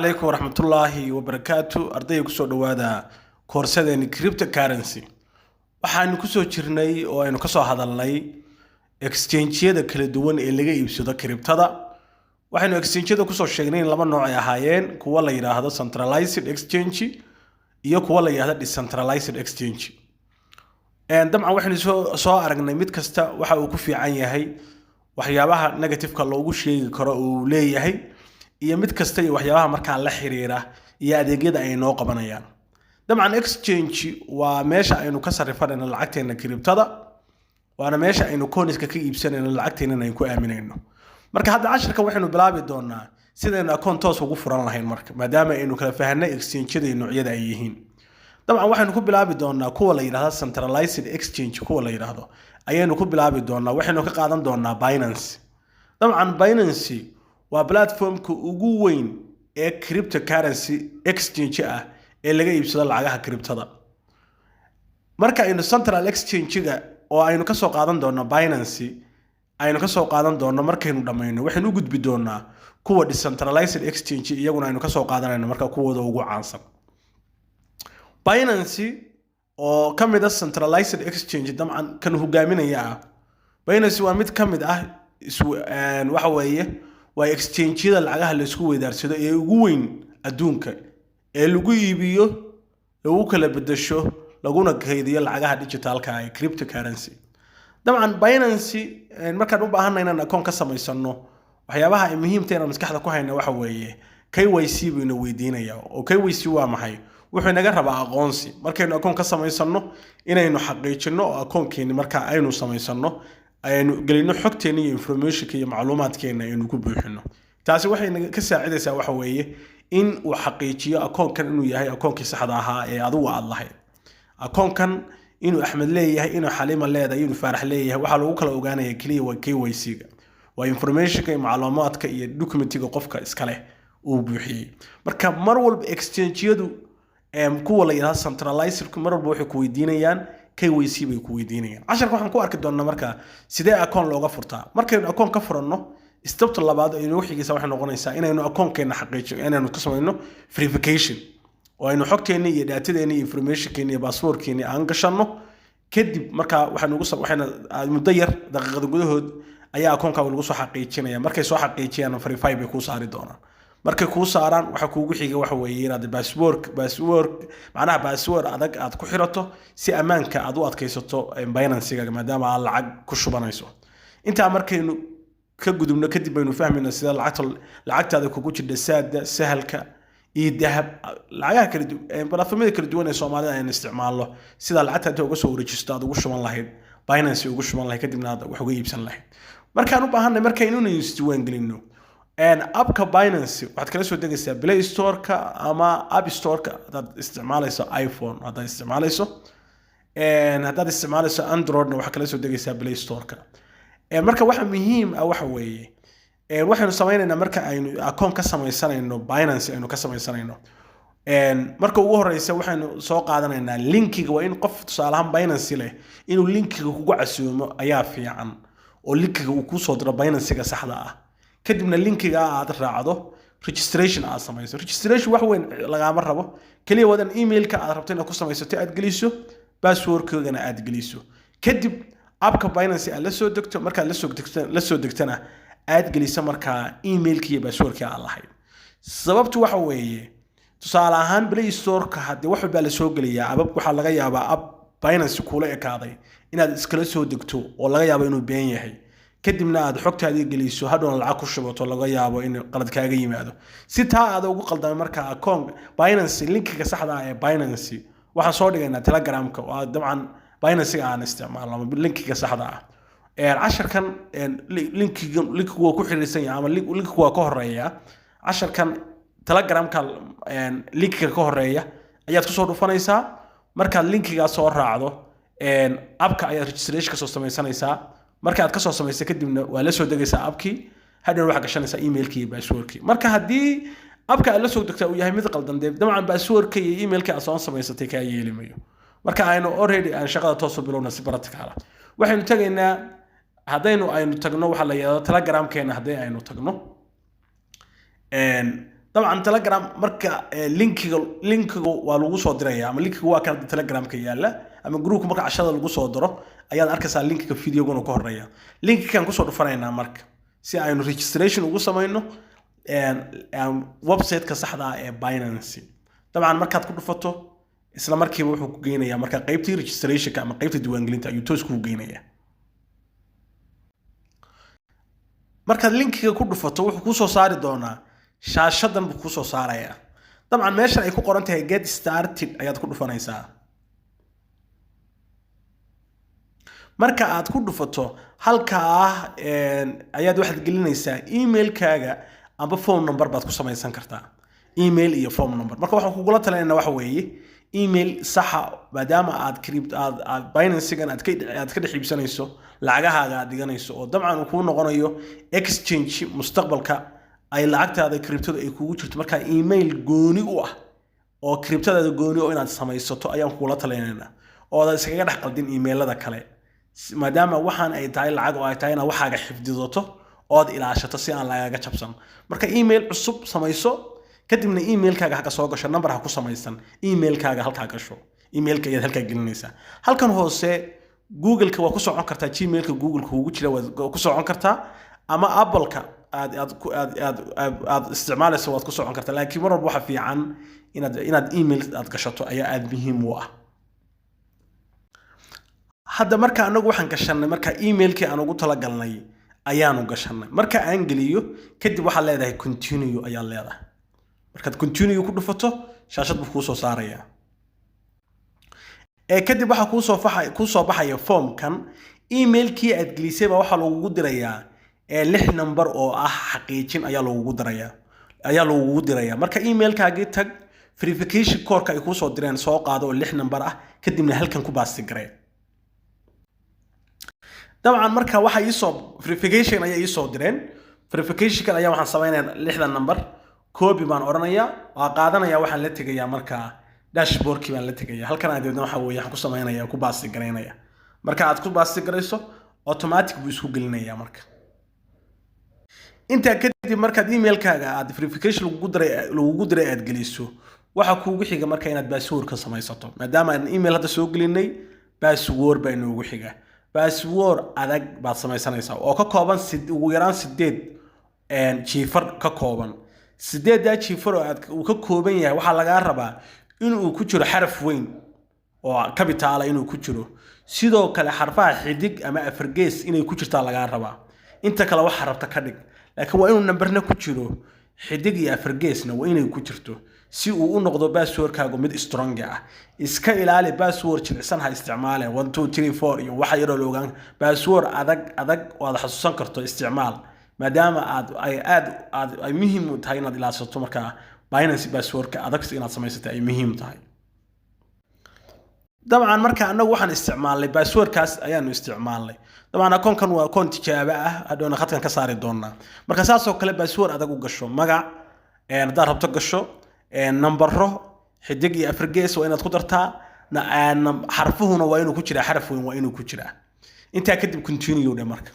عليكم ورحمة الله وبركاته أرضي كسر دوادا كورسات cryptocurrency waxaanu ku soo jirnay oo aynu ka soo hadalnay exchange-yada kala duwan ee laga iibsado cryptada waxaanu exchange-yada ku soo sheegnay in laba nooc ay ahaayeen kuwa la yiraahdo centralized exchange iyo kuwa la yiraahdo decentralized exchange dabcan waxaanu soo aragnay mid kasta waxa uu ku fiican yahay waxyaabaha negative-ka loogu sheegi karo uu leeyahay iyo mid kasta iyo waxyaabaha markaa la xiriira iyo adeegyada ay noo qabanayaan dabcan exchange waa meesha aynu ka sarrifanayno lacagteena cryptada waana meesha aynu coinska ka iibsanayno lacagteena ay ku aaminayno marka hadda casharka waxaynu bilaabi doonaa sidaynu account toos ugu furan lahayn marka maadaama aynu kala fahanay exchange-yada iyo noocyada ay yihiin dabcan waxaynu ku bilaabi doonaa kuwa la yiraahdo centralized exchange kuwa la yiraahdo ayaynu ku bilaabi doonaa waxaynu ka qaadan doonaa Binance dabcan Binance waa platformka ugu weyn ee cryptocurrency exchange ah ee laga iibsado lacagaha cryptada marka aynu central exchange-ga oo aynu ka soo qaadan doono Binance aynu ka soo qaadan doono markaynu dhameeyno waxaynu u gudbi doonaa kuwa decentralized exchange iyaguna aynu ka soo qaadanayno marka kuwooda ugu caansan Binance oo kamid ah centralized exchange dabcan kan hogaaminaya Binance waa mid kamid ah waxa weeye waa exchange-yada lacagaha la isku weydaarsado ee ugu weyn adduunka ee lagu iibiyo lagu kala bedesho laguna kaydiyo lacagaha digitalka ah ee cryptocurrency dabcan Binance markaan u baahanay inaan account ka samaysano waxyaabaha ay muhiimta inaan maskaxda ku hayno waxa weeye KYC baynu weydiinaya oo KYC waa maxay wuxuu naga rabaa aqoonsi markaynu account ka samaysano inaynu xaqiijino oo account-keeni marka aynu samaysano aynu gelino xogteena iyo information-ka iyo macluumaadkeena aynu ku buuxino taasi waxay naga ka saacidaysaa waxa weeye in uu xaqiijiyo account-kan inuu yahay account-kii saxda ahaa ee adigu aad lahayd account-kan inuu Axmed leeyahay inuu Xalima leedahay inuu Faarax leeyahay waxa lagu kala ogaanayaa kaliya waa KYC-ga waa information-ka iyo macluumaadka iyo document-iga qofka iska leh uu buuxiyay marka mar walba exchange-yadu kuwa la yiraahdo centralized mar walba waxay ku weydiinayaan KYC bay ku weydiinayaan casharka waxaan ku arki doonaa marka sidee account looga furtaa markaynu account ka furanno stepta labaad ee inuu xigiisa waxay noqonaysaa inaynu account-keena xaqiijiyo inaynu ka sameeyno verification oo aynu xogteena iyo datadeena iyo information-keena iyo password-keena aan gashanno kadib marka waxayna muddo yar daqiiqado gudahood ayaa account-ka lagu soo xaqiijinaya markay soo xaqiijiyaan verify bay ku saari doonaan markay ku saaraan waxa kuugu xiga waxa weeye inaad macnaha password adag aad ku xirato si amaanka aad u adkaysato Binance-ga maadaama aad lacag ku shubanayso inta markaynu ka gudubno kadib baynu fahmayna sida lacagtaada kugu jirta saada sahalka iyo dahab lacagaha kala duwan platformada kala duwan ee Soomaalida ay isticmaalo sida lacagta uga soo wareejisto aad ugu shuban lahayd Binance ugu shuban lahayd kadibna aad wax uga iibsan lahayd markaan u baahanay markaynu isdiiwaan gelino appka Binance waxaad kala soo degaysaa Play Store-ka ama App Store-ka hadaad isticmaalayso iPhone hadaad isticmaalayso Android-na waxaad kala soo degaysaa Play Store-ka marka waxa muhiim ah waxa weeye waxaanu sameeynaa marka aynu account ka samaysanayno Binance aynu ka samaysanayno marka ugu horeysa waxaanu soo qaadanaynaa linkiga waa in qof tusaalahan Binance leh inuu linkiga kugu casuumo ayaa fiican oo linkiga uu ku soo diro Binance-ga saxda ah kadibna linkiga aad raacdo registration aad samayso registration wax weyn laga ma rabo kaliya wadan email-ka aad rabto inaad ku samaysato aad geliso password-koodana aad geliso kadib appka Binance aad la soo degto marka la soo degtana aad geliso marka email-ka iyo password-ka aad lahayd sababtu waxa weeye tusaale ahaan Play Store-ka hadii wax walba la soo geliyaa waxa laga yaabaa app Binance kula ekaaday inaad iskala soo degto oo laga yaabo inuu been yahay kadibna aad xogtaada geliso hadhoon lacag ku shubato laga yaabo in qalad kaaga yimaado si taa aad ugu qaldamay marka account Binance linkiga saxda ah ee Binance waxaan soo dhigaynaa Telegram-ka oo dabcan Binance aan isticmaalno linkiga saxda ah casharkan linkiga waa ku xiriirsan yahay ama linkiga waa ka horeeya casharkan Telegram-ka linkiga ka horeeya ayaad ku soo dhufanaysaa marka linkiga soo raacdo appka ayaa registration ka soo samaysanaysaa marka aad ka soo sameysay kadibna waa la soo degaysaa appkii hadhow waxa gashanaysaa email-kii iyo password-kii marka hadii appka aad la soo degtaa uu yahay mid qaldan dabcan password-ka iyo email-ka aad soo samaysatay ka yeelimayo marka aynu already aan shaqada toos u bilowna si practical ah waxaynu tagaynaa aynu tagno waxa la yiraahdo Telegram-keena hadii aynu tagno طبعا تليجرام marka linkiga waa lagu soo diraya ama linkiga waa kan telegramka yaala ama group marka cashada lagu soo diro ayaad arkaysaa linkiga videoguna ku horeeya linkigan ku soo dhufanayna marka si aynu registration ugu sameeyno website-ka saxda ah ee Binance طبعا markaad ku dhufato isla markiiba wuxuu ku geynayaa marka qaybtii registration-ka ama qaybta diiwaangelinta ayuu toos ku geynayaa markaad linkiga ku dhufato wuxuu ku soo saari doonaa shaashadan buu ku soo saaraya طبعا meeshan ay ku qoran tahay get started ayaad ku dhufanaysaa marka aad ku dhufato halkaa ayaad waxaad gelinaysaa email-kaaga amba phone number baad ku samaysan kartaa email iyo phone number marka waxaan kugula talinaynaa waxa weeye email saxa maadaama aad Binance-gan aad ka dhaxibsanayso lacagahaaga aad dhiganayso oo dabcan uu ku noqonayo exchange mustaqbalka ay lacagtaada crypto ay kugu jirto marka email gooni u ah oo crypto-da gooni oo inaad samaysato ayaan kugula talinaynaa oo aad iskaga dhax qaldin emailada kale maadaama waxaan ay tahay lacag oo ay tahay inaad waxaaga xifdidoto oo aad ilaashato si aan lagaga jabsan marka email cusub samayso kadibna email-kaaga halka soo gasho number ha ku samaysan email-kaaga halka gasho email-ka ayaad halka gelinaysaa halkan hoose Google-ka waa ku socon kartaa Gmail-ka Google-ka ugu jira waa ku socon kartaa ama Apple-ka aad isticmaalayso waad ku socon kartaa laakiin mar walba waxa fiican inaad email aad gashato ayaa aad muhiim u ah hadda marka anagu waxaan gashanay marka email-kii aan ugu tala galnay ayaanu gashanay marka aan geliyo kadib waxa leedahay continue ayaa leedahay markaad continue ku dhufato shaashad buu ku soo saaraya kadib waxa ku soo baxaya form-kan email-kii aad gelisay waxa lagu dirayaa 6 number oo ah xaqiijin ayaa lagu dirayaa marka email-kaagii tag verification code-ka ay ku soo direen soo qaado oo 6 number ah kadibna halkan ku baasti garee طبعا marka waxa ii soo verification ayaa ii soo direen verification kan ayaa waxaan sameeyay 6 number copy baan oranaya waa qaadanaya waxaan la tagayaa marka dashboard-kii baan la tagayaa halkan aad waxa weeye waxaan ku sameeynaya ku baasti gareynaya marka aad ku baasti gareyso automatic buu isku gelinaya marka inta kadib marka email-kaaga aad verification lagu diray aad geliso waxa kuugu xiga marka inaad password ka samaysato maadaama aan email hadda soo gelinay password baa inoogu xiga password adag baad samaysanaysaa oo ka kooban ugu yaraan 8 jiifar ka kooban 8 jiifar oo ka kooban yahay waxa laga rabaa inuu ku jiro xaraf weyn oo capital inuu ku jiro sidoo kale xarfaha xidig ama afar gees inay ku jirtaa laga rabaa inta kale waxa rabta ka dhig laakiin waa inuu numberna ku jiro xidig iyo afar geesna waa inay ku jirto si uu u noqdo password-kaagu mid strong ah iska ilaali password jilicsan ha isticmaale 1 2 3 4 iyo waxa yar oo loogan password adag oo aad xasuusan karto isticmaal maadaama ay muhiim u tahay inaad ilaasato marka Binance password-ka adag inaad samaysato ay muhiim tahay طبعا marka anagu waxaan isticmaalnay password-kaas ayaanu isticmaalnay طبعا akoonkan waa akoon tijaabo ah hadhoona khadkan ka saari doonaa marka saas oo kale password adag u gasho magac hadaad rabto gasho nambaro xidig iyo afar gees waa inaad ku dartaa xarfuhuna waa inuu ku jiraa xaraf weyn waa inuu ku jiraa inta kadib continue dhe marka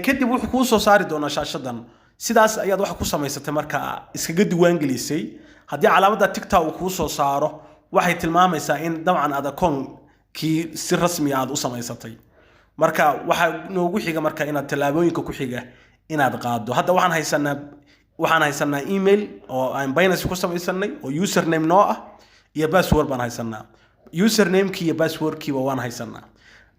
kadib wuxuu ku soo saari doonaa shaashadan sidaas ayaad wax ku samaysatay marka iskaga diiwaan gelisay hadii calaamada TikTok uu ku soo saaro waxay tilmaamaysaa in dabcan aad akoonkii si rasmi ah u samaysatay marka waxa noogu xiga marka inaad talaabooyinka ku xiga inaad qaado hadda waxaan haysanaa email oo aan Binance ku samaysanay oo username noo ah iyo password baan haysanaa username-kii iyo password-kii waan haysanaa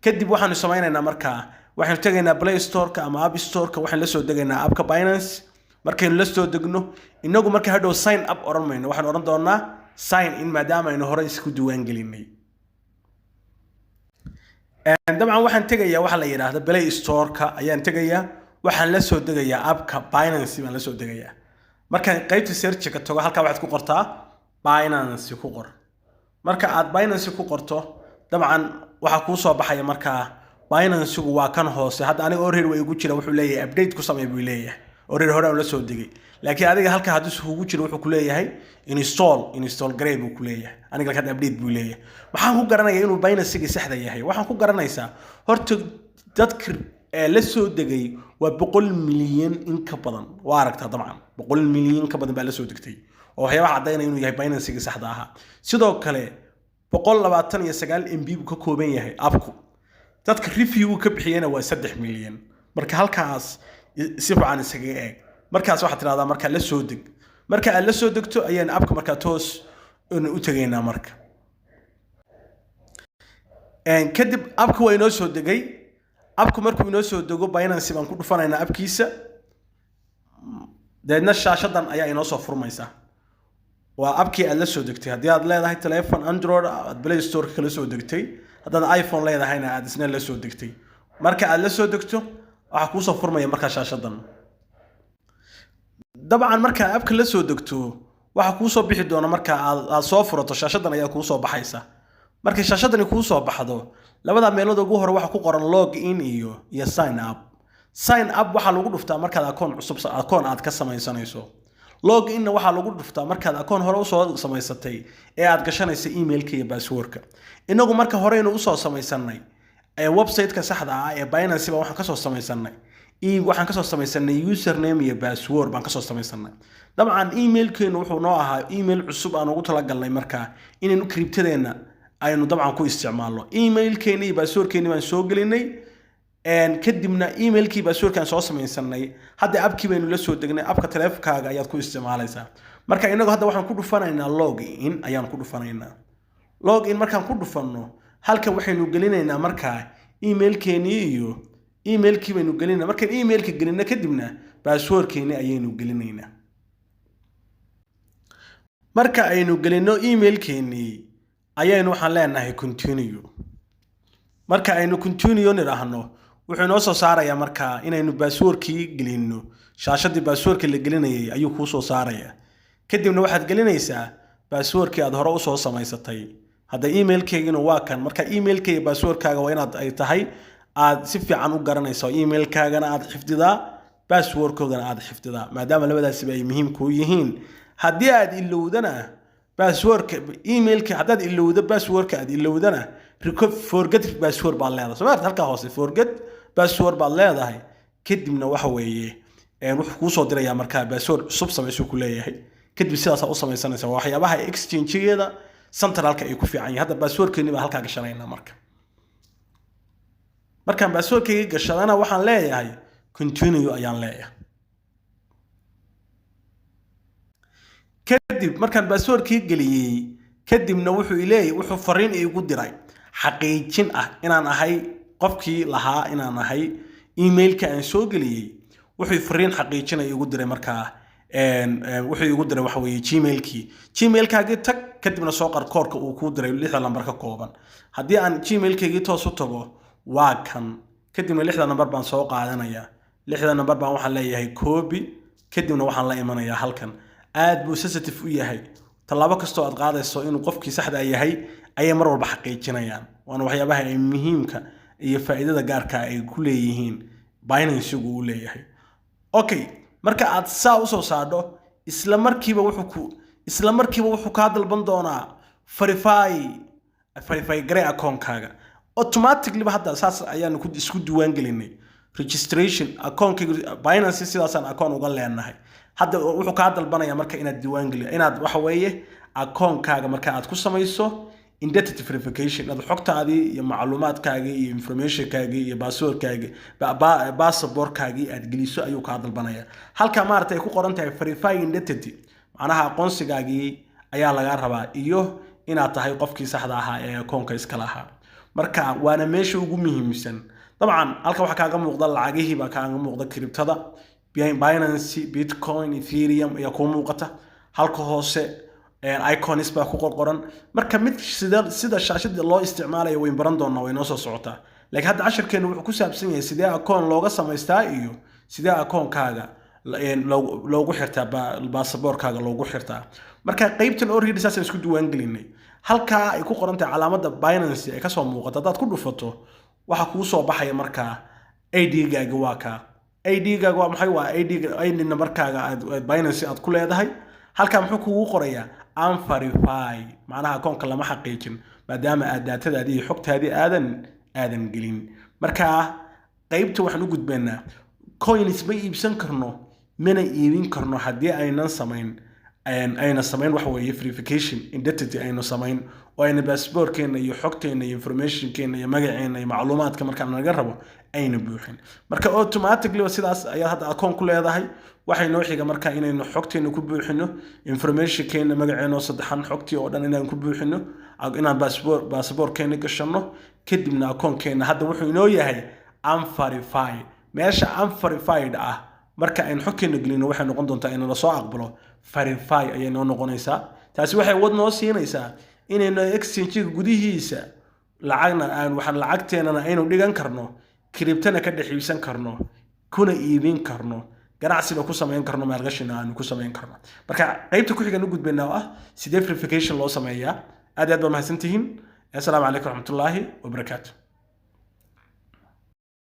kadib waxaan samaynaynaa marka waxaan tagaynaa Play Store-ka ama App Store-ka waxaan la soo degaynaa app-ka Binance markaynu la soo degno inagu marka hadhow sign up oran mayno waxaan oran doonaa sign in maadaama aynu hore isku diiwaan gelinay dabcan waxaan tagayaa waxa la yiraahdo Play Store-ka ayaan tagayaa waxaan la soo degayaa app-ka Binance baan la soo degayaa markaan qaybta search-ka tago halka waxaad ku qortaa Binance ku qor marka aad Binance ku qorto dabcan waxa ku soo baxaya marka Binance waa kan hoose hadda aniga already way ugu jira wuxuu leeyahay update ku sameey buu leeyahay already hore aan la soo degay laakiin adiga halka hadii ugu jiro wuxuu ku leeyahay install grade buu ku leeyahay aniga ka update buu leeyahay waxaan ku garanayaa inuu Binance-ga saxda yahay waxaan ku garanaysaa horta dadka la soo degay waa 100 milyan in ka badan waa aragtaa dabcan 100 milyan ka badan baa la soo degtay oo waxyaabaha cadeynaya inuu yahay Binance-ga saxda ah sidoo kale 129 MB buu ka kooban yahay abku dadka review ka bixiyana waa 3 milyan marka halkaas si fiican isaga eeg markaas waxa tiraahdaa marka la soo deg marka aad la soo degto ayaan abka marka toos u tagaynaa marka kadib abka waa inoo soo degay abku markuu inoo soo dego Binance baan ku dhufanaynaa abkiisa deedna shaashadan ayaa inoo soo furmaysa waa abkii aad la soo degtay haddii aad leedahay telephone Android aad Play Store ka la soo degtay haddaad iPhone leedahayna aad isna la soo degtay marka aad la soo degto waxa ku soo furmaya marka shaashadan dabcan marka abka la soo degto waxa ku soo bixi doona marka aad soo furato shaashadan ayaa ku soo baxaysa marka shaashadani ku soo baxdo labada meelood ugu hore waxa ku qoran log in iyo sign up waxa lagu dhuftaa marka akoon cusub aad ka samaysanayso log in waxa lagu dhuftaa marka akoon hore u soo samaysatay ee aad gashanayso emailka iyo passwordka inagu marka hore inuu soo samaysanay website-ka saxda ah ee Binance ba waxaan ka soo samaysanay waxaan ka soo samaysanay username iyo password baan ka soo samaysanay dabcan emailkeenu wuxuu noo ahaa email cusub aan ugu tala galnay marka inaynu cryptadeena aynu dabcan ku isticmaalno emailkeeni iyo passwordkeeni baan soo gelinay kadibna emailkii passwordkan soo samaysanay hadda abkii baynu la soo degnay abka taleefankaaga ayaad ku isticmaalaysaa marka inagu hadda waxaan ku dhufanaynaa login ayaan ku dhufanaynaa login markaan ku dhufanno halka waxaynu gelinaynaa marka emailkeeni iyo emailkii baynu gelinaynaa marka emailka gelina kadibna passwordkeeni ayaynu gelinaynaa marka aynu gelino emailkeeni ayaynu waxaan leenahay continue marka aynu continue niraahno wuxuu noo soo saarayaa marka inaynu passwordkii gelino shaashadii passwordka la gelinayay ayuu ku soo saarayaa kadibna waxaad gelinaysaa passwordkii aad hore u soo samaysatay hadda emailkeegina waa kan marka emailka iyo passwordkaaga waa inaad ay tahay aad si fiican u garanayso emailkaagana aad xifdidaa passwordkoodana aad xifdidaa maadaama labadaas ay muhiim ku yihiin haddii aad ilowdana passwordka emailka haddaad ilowdo passwordka aad ilowdana forget password baad leedahay soo maarta halka hoose forget password baad leedahay kadibna waxa weeye wuxuu ku soo dirayaa marka password cusub samayso ku leeyahay kadib sidaas u samaysanaysa waxyaabaha exchange-yada centralka ay ku fiican yihiin hadda passwordkeeni baa halka gashanayna markaan passwordkayga gashadana waxaan leeyahay continue ayaan leeyahay kadib markaan passwordkii geliyay kadibna wuxuu fariin igu diray xaqiijin ah inaan ahay qofkii lahaa inaan ahay emailka aan soo geliyay wuxuu fariin xaqiijin igu diray markaa wuxuu igu diray waxa weeye gmailkaagii tag kadibna soo qor koodka uu ku diray 6 lambar ka kooban haddii aan gmailkaygii toos u tago waa kan kadibna 6 lambar baan soo qaadanayaa 6 lambar baan waxaan leeyahay copy kadibna waxaan la imanayaa halkan aad buu sensitive u yahay talaabo kasto aad qaadayso inuu qofkii saxda yahay ay mar walba xaqiijinayaan waana waxyaabaha ay muhiimka iyo faa'iidada gaarka ay ku leeyihiin Binance uu leeyahay okay marka aad saa u soo saadho isla markiiba wuxuu ka dalban doonaa verify gray account-kaaga automatically hadda saas ayaan ku isku diiwaan gelinay registration account-kaaga Binance sidaasaan account uga leenahay hadda wuxuu ka dalbanaya marka inaad diiwaan geliyo inaad waxa weeye account-kaaga marka aad ku samayso identity verification aad xogtaadii iyo macluumaadkaaga iyo information-kaaga iyo password-kaaga passport-kaaga aad geliso ayuu ka dalbanaya halka maartay ku qoran tahay verify identity macnaha aqoonsigaagii ayaa laga rabaa iyo inaad tahay qofkii saxda ahaa ee account-ka iska lahaa marka waana meesha ugu muhiimsan dabcan halka waxa kaaga muuqda lacagihii baa kaaga muuqda cryptada Binance Bitcoin Ethereum ayaa ku muuqata halka hoose icons baa ku qoran marka mid sida shaashada loo isticmaalayo way baran doonaa way noo soo socotaa laakiin hadda casharkeenu wuxuu ku saabsan yahay sidee account looga samaystaa iyo sidee account-kaaga loogu xirtaa passport-kaaga loogu xirtaa marka qaybtan already saasaan isku diiwaan gelinay halka ay ku qoran tahay calaamada Binance ay ka soo muuqata dad ku dhufato waxa ku soo baxaya marka ID-gaaga waa ka ID-gaaga waa maxay waa ID numberkaaga aad Binance aad ku leedahay halka muxuu kugu qorayaa unverify macnaha akoonka lama xaqiijin maadaama aad datadaadii iyo xogtaadii aadan gelin marka qaybta waxaan u gudbeynaa coins ma iibsan karno mana iibin karno haddii aynan samayn wax weeye verification identity aynu samayn oo ayna passportkeena iyo xogteena iyo informationkeena iyo magaceena iyo macluumaadka marka naga rabo ayna buuxin marka automatically sidaas ayaa hadda akoon ku leedahay waxay noo xiga marka inaynu xogteena ku buuxino informationkeena magaceena oo saddexan xogtii oo dhan inaan ku buuxino inaan passportkeena gashano kadibna akoonkeena hadda wuxuu inoo yahay unverified meesha unverified ah marka aynu xogteena gelino waxay noqon doontaa in la soo aqbalo verify ayay noo noqonaysaa taasi waxay wad noo siinaysaa inaynu exchange gudihiisa waxaan lacagteena aynu dhigan karno cryptona ka dhaxiibsan karno kuna iibin karno ganacsiga ku sameyn karno maalgashina aan ku sameyn karno marka qaybta ku xiga u gudbeenaa ah sidee verification loo sameeyaa aad baa mahadsantihiin assalaamu calaykum waraxmatullaahi wabarakaatuh